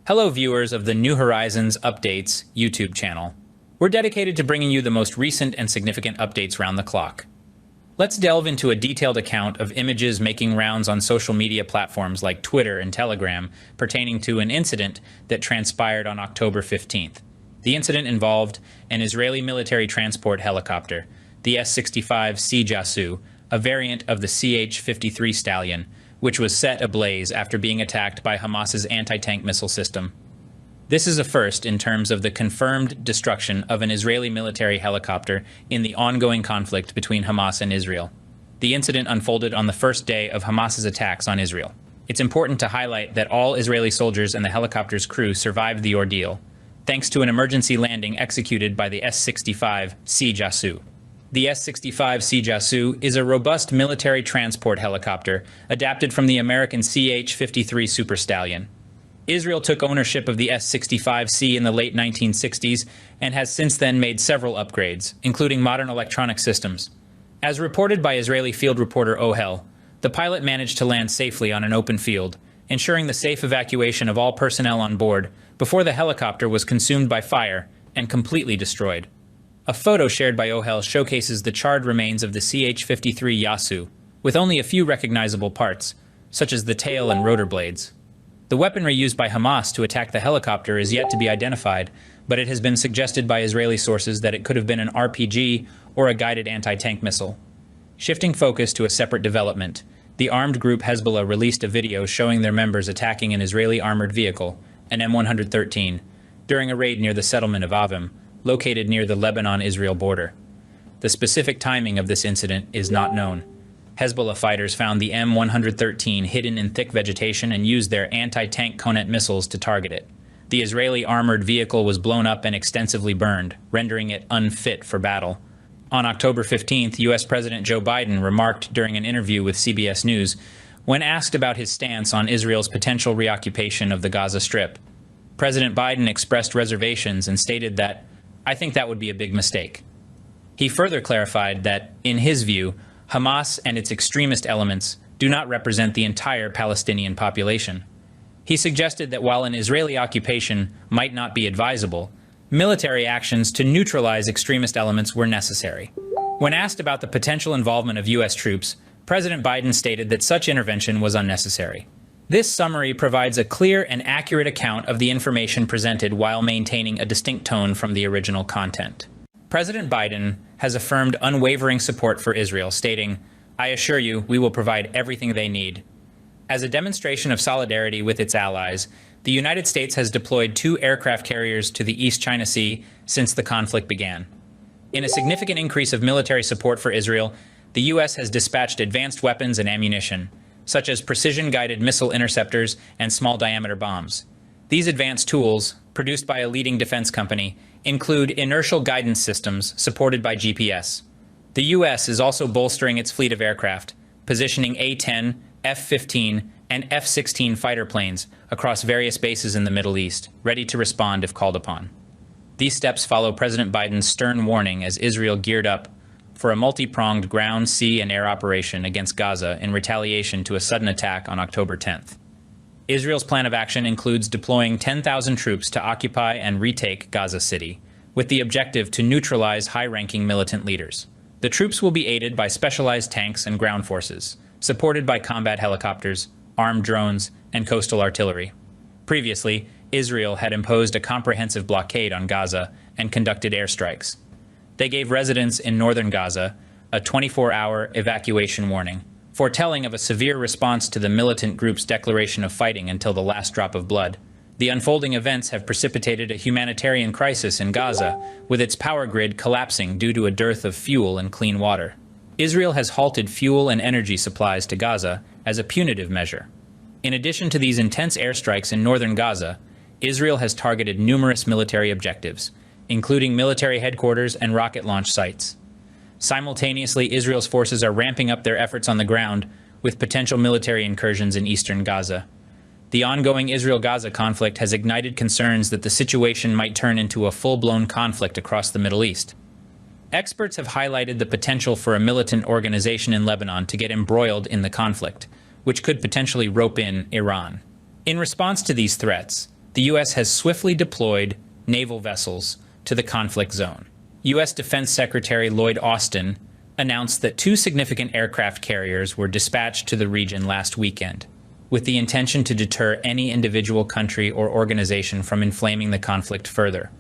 Hello viewers of the New Horizons Updates YouTube channel. We're dedicated to bringing you the most recent and significant updates round the clock. Let's delve into a detailed account of images making rounds on social media platforms like Twitter and Telegram pertaining to an incident that transpired on October 15th. The incident involved an Israeli military transport helicopter, the S-65C Jasu, a variant of the CH-53 Stallion, which was set ablaze after being attacked by Hamas's anti-tank missile system. This is a first in terms of the confirmed destruction of an Israeli military helicopter in the ongoing conflict between Hamas and Israel. The incident unfolded on the first day of Hamas's attacks on Israel. It's important to highlight that all Israeli soldiers and the helicopter's crew survived the ordeal, thanks to an emergency landing executed by the S-65C Jasu. The S-65C Jasu is a robust military transport helicopter adapted from the American CH-53 Super Stallion. Israel took ownership of the S-65C in the late 1960s and has since then made several upgrades, including modern electronic systems. As reported by Israeli field reporter Ohel, the pilot managed to land safely on an open field, ensuring the safe evacuation of all personnel on board before the helicopter was consumed by fire and completely destroyed. A photo shared by Ohel showcases the charred remains of the CH-53 Jasu, with only a few recognizable parts, such as the tail and rotor blades. The weaponry used by Hamas to attack the helicopter is yet to be identified, but it has been suggested by Israeli sources that it could have been an RPG or a guided anti-tank missile. Shifting focus to a separate development, the armed group Hezbollah released a video showing their members attacking an Israeli armored vehicle, an M113, during a raid near the settlement of Avim, located near the Lebanon-Israel border. The specific timing of this incident is not known. Hezbollah fighters found the M113 hidden in thick vegetation and used their anti-tank Konet missiles to target it. The Israeli armored vehicle was blown up and extensively burned, rendering it unfit for battle. On October 15th, U.S. President Joe Biden remarked during an interview with CBS News, when asked about his stance on Israel's potential reoccupation of the Gaza Strip. President Biden expressed reservations and stated that, "I think that would be a big mistake." He further clarified that, in his view, Hamas and its extremist elements do not represent the entire Palestinian population. He suggested that while an Israeli occupation might not be advisable, military actions to neutralize extremist elements were necessary. When asked about the potential involvement of U.S. troops, President Biden stated that such intervention was unnecessary. This summary provides a clear and accurate account of the information presented while maintaining a distinct tone from the original content. President Biden has affirmed unwavering support for Israel, stating, "I assure you, we will provide everything they need." As a demonstration of solidarity with its allies, the United States has deployed 2 aircraft carriers to the East China Sea since the conflict began. In a significant increase of military support for Israel, the U.S. has dispatched advanced weapons and ammunition, such as precision-guided missile interceptors and small-diameter bombs. These advanced tools, produced by a leading defense company, include inertial guidance systems supported by GPS. The U.S. is also bolstering its fleet of aircraft, positioning A-10, F-15, and F-16 fighter planes across various bases in the Middle East, ready to respond if called upon. These steps follow President Biden's stern warning as Israel geared up for a multi-pronged ground, sea, and air operation against Gaza in retaliation to a sudden attack on October 10th. Israel's plan of action includes deploying 10,000 troops to occupy and retake Gaza City, with the objective to neutralize high-ranking militant leaders. The troops will be aided by specialized tanks and ground forces, supported by combat helicopters, armed drones, and coastal artillery. Previously, Israel had imposed a comprehensive blockade on Gaza and conducted airstrikes. They gave residents in northern Gaza a 24-hour evacuation warning, foretelling of a severe response to the militant group's declaration of fighting until the last drop of blood. The unfolding events have precipitated a humanitarian crisis in Gaza, with its power grid collapsing due to a dearth of fuel and clean water. Israel has halted fuel and energy supplies to Gaza as a punitive measure. In addition to these intense airstrikes in northern Gaza, Israel has targeted numerous military objectives, including military headquarters and rocket launch sites. Simultaneously, Israel's forces are ramping up their efforts on the ground with potential military incursions in eastern Gaza. The ongoing Israel-Gaza conflict has ignited concerns that the situation might turn into a full-blown conflict across the Middle East. Experts have highlighted the potential for a militant organization in Lebanon to get embroiled in the conflict, which could potentially rope in Iran. In response to these threats, the U.S. has swiftly deployed naval vessels to the conflict zone. U.S. Defense Secretary Lloyd Austin announced that 2 significant aircraft carriers were dispatched to the region last weekend, with the intention to deter any individual country or organization from inflaming the conflict further.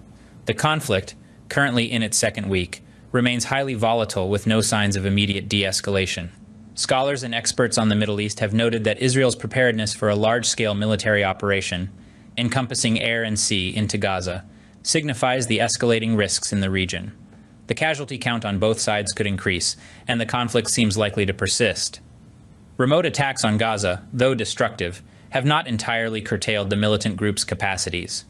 The conflict, currently in its second week, remains highly volatile with no signs of immediate de-escalation. Scholars and experts on the Middle East have noted that Israel's preparedness for a large-scale military operation, encompassing air and sea into Gaza, signifies the escalating risks in the region. The casualty count on both sides could increase, and the conflict seems likely to persist. Remote attacks on Gaza, though destructive, have not entirely curtailed the militant group's capacities.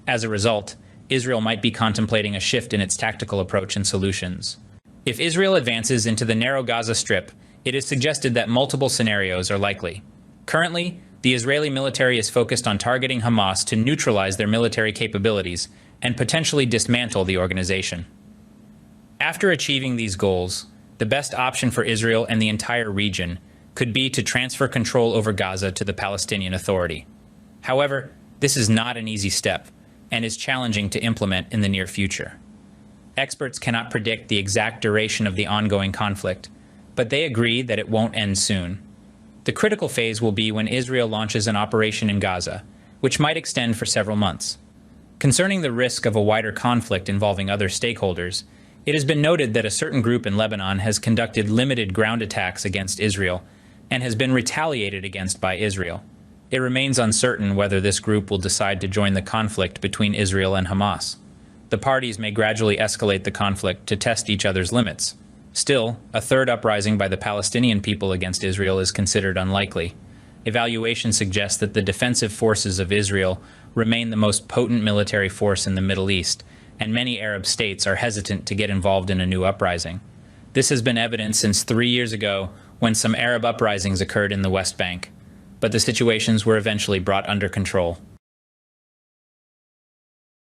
As a result, Israel might be contemplating a shift in its tactical approach and solutions. If Israel advances into the narrow Gaza Strip, it is suggested that multiple scenarios are likely. Currently, the Israeli military is focused on targeting Hamas to neutralize their military capabilities and potentially dismantle the organization. After achieving these goals, the best option for Israel and the entire region could be to transfer control over Gaza to the Palestinian Authority. However, this is not an easy step and is challenging to implement in the near future. Experts cannot predict the exact duration of the ongoing conflict, but they agree that it won't end soon. The critical phase will be when Israel launches an operation in Gaza, which might extend for several months. Concerning the risk of a wider conflict involving other stakeholders, it has been noted that a certain group in Lebanon has conducted limited ground attacks against Israel and has been retaliated against by Israel. It remains uncertain whether this group will decide to join the conflict between Israel and Hamas. The parties may gradually escalate the conflict to test each other's limits. Still, a third uprising by the Palestinian people against Israel is considered unlikely. Evaluations suggest that the defensive forces of Israel remain the most potent military force in the Middle East, and many Arab states are hesitant to get involved in a new uprising. This has been evident since 3 years ago when some Arab uprisings occurred in the West Bank, but the situations were eventually brought under control.